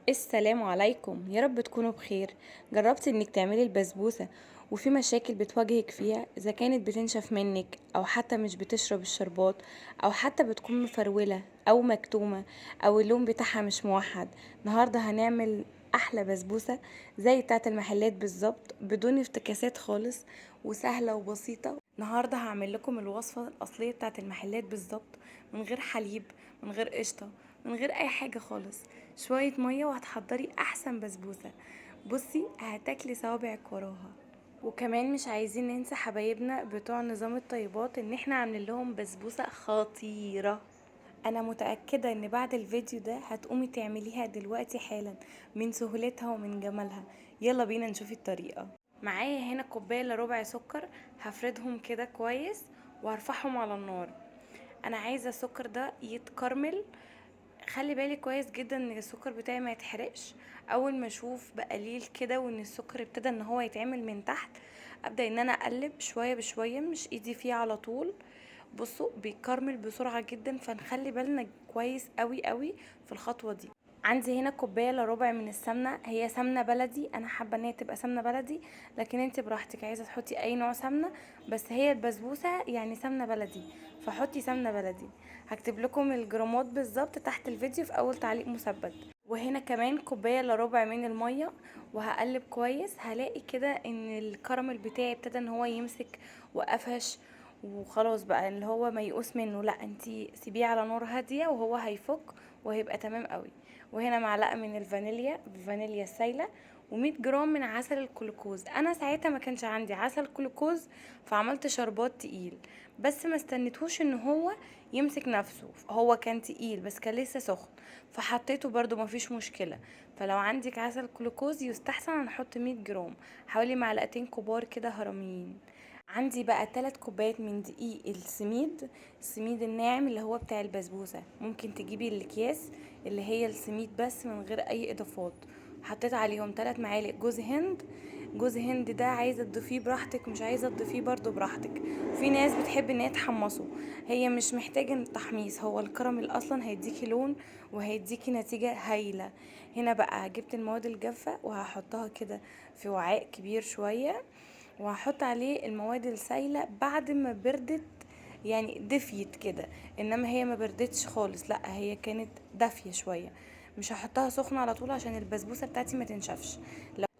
السلام عليكم، يا رب تكونوا بخير. جربتي انك تعملي البسبوسة وفي مشاكل بتواجهك فيها، اذا كانت بتنشف منك او حتى مش بتشرب الشربات او حتى بتكون مفرولة او مكتومة او اللون بتاعها مش موحد؟ النهاردة هنعمل احلى بسبوسة زي بتاعة المحلات بالظبط، بدون افتكاسات خالص، وسهلة وبسيطة. النهاردة هعمل لكم الوصفة الاصلية بتاعة المحلات بالظبط، من غير حليب، من غير قشطة، من غير اي حاجة خالص. شوية مية وهتحضري احسن بسبوسة. بصي هتاكلي صوابعك وراها. وكمان مش عايزين ننسى حبايبنا بتوع نظام الطيبات ان احنا عاملين لهم بسبوسة خطيرة. انا متأكدة ان بعد الفيديو ده هتقومي تعمليها دلوقتي حالا، من سهولتها ومن جمالها. يلا بينا نشوف الطريقة. معايا هنا كوباية الا ربع سكر، هفردهم كده كويس وهرفعهم على النار. انا عايزة السكر ده يتكرمل. خلي بالي كويس جدا ان السكر بتاعي ما يتحرقش. اول ما اشوف بقليل كده وان السكر ابتدى ان هو يتعمل من تحت، ابدا ان انا اقلب شويه بشويه، مش ايدي فيه على طول. بصوا بيكرمل بسرعه جدا، فنخلي بالنا كويس قوي قوي في الخطوه دي. عندي هنا كوبايه الا ربع من السمنه، هي سمنه بلدي، انا حابه ان هي تبقى سمنه بلدي، لكن انت براحتك عايزه تحطي اي نوع سمنه، بس هي البسبوسه يعني سمنه بلدي، فحطي سمنه بلدي. هكتب لكم الجرامات بالظبط تحت الفيديو في اول تعليق مثبت. وهنا كمان كوبايه الا ربع من الميه، وهقلب كويس. هلاقي كده ان الكراميل بتاعي ابتدى ان هو يمسك وقفش، وخلاص بقى اللي هو ميؤوس منه، لا انتي سيبيه على نار هاديه وهو هيفك وهيبقى تمام قوي. وهنا معلقه من الفانيليا السايله، و100 جرام من عسل الكلوكوز. انا ساعتها ما كانش عندي عسل كلوكوز، فعملت شربات تقيل، بس ما استنيتهوش ان هو يمسك نفسه، هو كان تقيل بس كان لسه سخن، فحطيته برضو ما فيش مشكلة. فلو عندك عسل جلوكوز يستحسن نحط 100 جرام، حوالي معلقتين كبار كده هرميين. عندي بقى 3 كوبايات من دقيق السميد الناعم اللي هو بتاع البسبوسة. ممكن تجيبي الاكياس اللي هي السميد بس من غير اي اضافات. حطيت عليهم 3 معالق جوز هند. جوز هند ده عايزه تضيفيه براحتك، مش عايزه تضيفيه برضو براحتك. في ناس بتحب ان هي تحمصه، هي مش محتاجه تحميص، هو الكراميل اصلا هيديكي لون وهيديكي نتيجه هايله. هنا بقى جبت المواد الجافه وهحطها كده في وعاء كبير شويه، وهحط عليه المواد السايله بعد ما بردت، يعني دفيت كده. انما هي ما بردتش خالص، لا هي كانت دافيه شويه. مش هحطها سخنه على طول عشان البسبوسه بتاعتي ما تنشفش.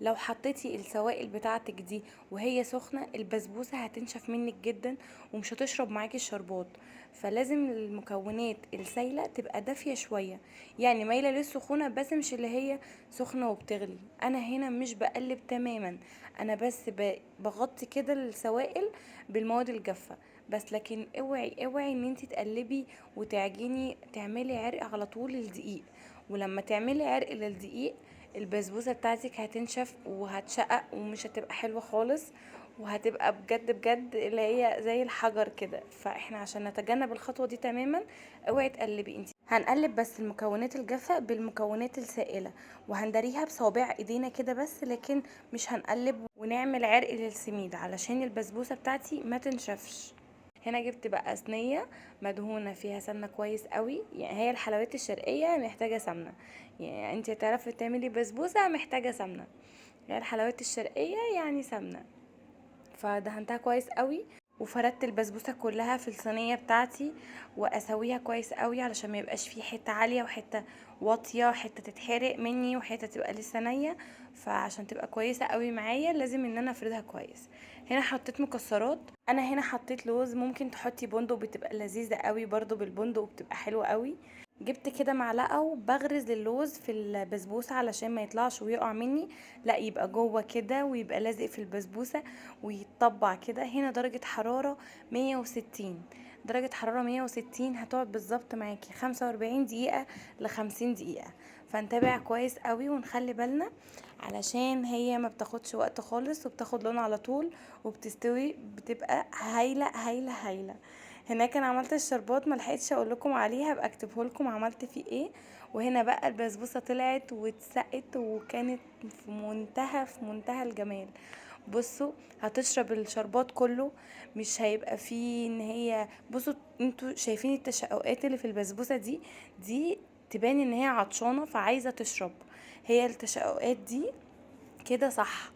لو حطيتي السوائل بتاعتك دي وهي سخنة، البسبوسة هتنشف منك جدا ومش هتشرب معاكي الشربات. فلازم المكونات السايلة تبقى دافية شوية، يعني مايلة للسخونة بس مش اللي هي سخنة وبتغلي. انا هنا مش بقلب تماما، انا بس بغطي كده السوائل بالمواد الجافة بس. لكن اوعي ان انت تقلبي وتعجني تعملي عرق على طول الدقيق. ولما تعملي عرق للدقيق، البسبوسه بتاعتك هتنشف وهتشقق ومش هتبقى حلوه خالص، وهتبقى بجد بجد اللي هي زي الحجر كده. فاحنا عشان نتجنب الخطوه دي تماما، اوعي تقلبي انت. هنقلب بس المكونات الجافه بالمكونات السائله، وهندريها بصوابع ايدينا كده بس، لكن مش هنقلب ونعمل عرق للسميد علشان البسبوسه بتاعتي ما تنشفش. هنا جبت بقى صينيه مدهونه فيها سمنه كويس قوي، يعني هي الحلويات الشرقيه محتاجه سمنه، يعني انت تعرفي تعملي بسبوسه محتاجه سمنه، يعني الحلويات الشرقيه يعني سمنه. فدهنتها كويس قوي، وفردت البسبوسه كلها في الصينيه بتاعتي، واسويها كويس قوي علشان ما يبقاش فيه حته عاليه وحته واطيه، حته تتحرق مني وحته تبقى لسه نيه. فعشان تبقى كويسه قوي معايا لازم ان انا افردها كويس. هنا حطيت مكسرات، انا هنا حطيت لوز، ممكن تحطي بندق بتبقى لذيذه قوي برضو بالبندق وبتبقى حلوه قوي. جبت كده معلقه وبغرز اللوز في البسبوسه علشان ما يطلعش ويقع مني، لا يبقى جوه كده ويبقى لازق في البسبوسه ويتطبع كده. هنا درجه حراره 160، درجة حرارة 160 هتقعد بالظبط معاكي 45 دقيقة ل50 دقيقة. فنتابع كويس قوي ونخلي بالنا، علشان هي ما بتاخدش وقت خالص وبتاخد لون على طول وبتستوي، بتبقى هايلة هايلة هايلة. هناك انا عملت الشربات ما لحقتش اقول لكم عليها، ابقى اكتبه لكم عملت فيه ايه. وهنا بقى البسبوسه طلعت واتسقت وكانت في منتهى الجمال. بصوا هتشرب الشربات كله، مش هيبقى فيه ان هي، بصوا انتوا شايفين التشققات اللي في البسبوسه دي تبان ان هي عطشانة فعايزة تشرب. هي التشققات دي كده صح.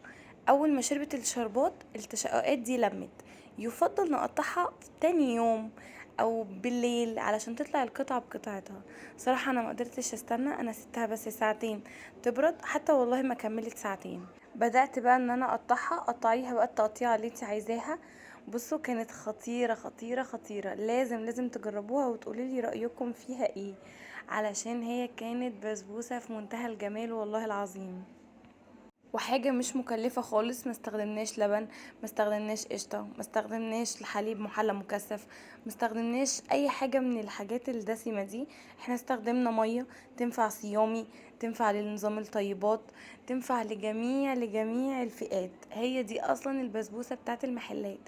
اول ما شربت الشربات التشققات دي لمت. يفضل نقطعها تاني يوم او بالليل علشان تطلع القطعة بقطعتها. صراحة انا ما قدرتش استنى، انا سبتها بس ساعتين تبرد، حتى والله ما كملت ساعتين. بدأت بقى ان انا اقطعها، قطعيها بقى التقطيعة اللي انت عايزاها. بصوا كانت خطيرة خطيرة خطيرة، لازم تجربوها وتقولي لي رأيكم فيها ايه، علشان هي كانت بسبوسة في منتهى الجمال والله العظيم. وحاجة مش مكلفة خالص، ما استخدمناش لبن، ما استخدمناش قشطة، ما استخدمناش حليب محلى مكثف، ما استخدمناش اي حاجة من الحاجات الدسمة دي. احنا استخدمنا مية تنفع صيامي، تنفع لنظام الطيبات، تنفع لجميع الفئات. هي دي اصلا البسبوسة بتاعت المحلات.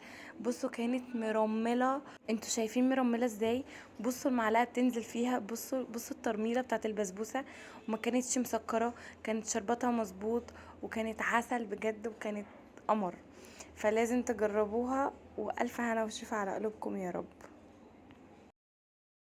بصوا كانت مرملة، انتوا شايفين مرملة ازاي؟ بصوا المعلقة بتنزل فيها، بصوا الترميلة بتاعت البسبوسة. وما كانتش مسكرة، كانت شربتها مظبوط، وكانت عسل بجد، وكانت قمر. فلازم تجربوها، والف هنا وشفا على قلوبكم يا رب.